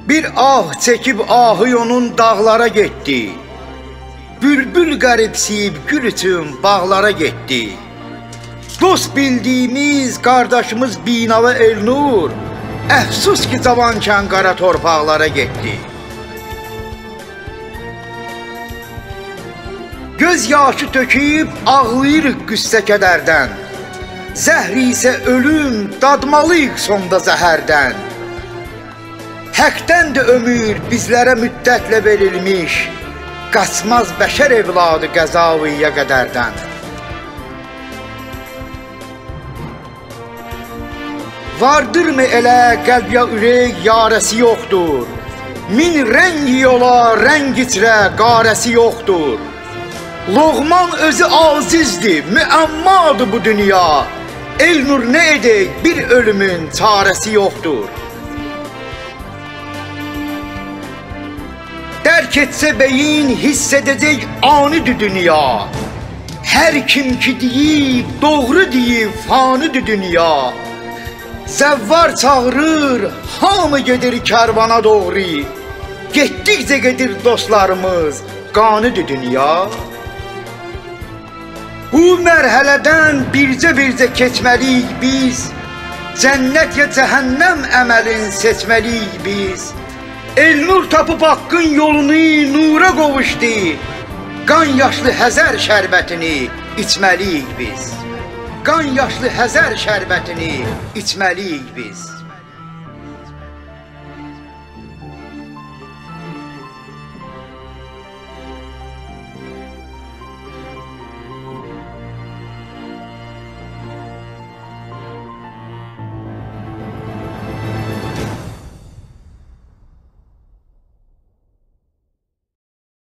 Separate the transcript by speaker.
Speaker 1: Bir ah çəkib ahıyonun dağlara getdi. Bülbül qəribsiyib gül üçün bağlara getdi. Dost bildiyimiz qardaşımız Binava Elnur, əfsus ki cavankən qara torpaqlara getdi. Göz yaşı töküb ağlayırıq qüssə kədərdən. Zəhri isə ölüm, dadmalıyıq sonda zəhərdən. Həqdən də ömür bizlərə müddətlə verilmiş, qaçmaz bəşər evladı qəzaviyyə qədərdən. Vardırmı elə qəlb ya ürək yarəsi yoxdur. Min rəng yola, rəng içrə, qarəsi yoxdur. Loğman özü azizdir, müəmmadır bu dünya. Elnur nə edək, bir ölümün çarəsi yoxdur. Dərk etsə beyin, hiss edəcək anidir dünya. Hər kim ki deyib, doğru deyib, fanidir dünya. Zəvvar çağırır, hamı gedir kərvana doğru. Getdikcə gedir dostlarımız, qanidir dünya. Bu mərhələdən bircə keçməliyik biz. Cənnət ya cəhənnəm əməlin seçməliyik biz. Elnur tapıb haqqın yolunu nura qovuşdu. Qan yaşlı Həzər şərbətini içməliyik biz. Qan yaşlı Həzər şərbətini içməliyik biz.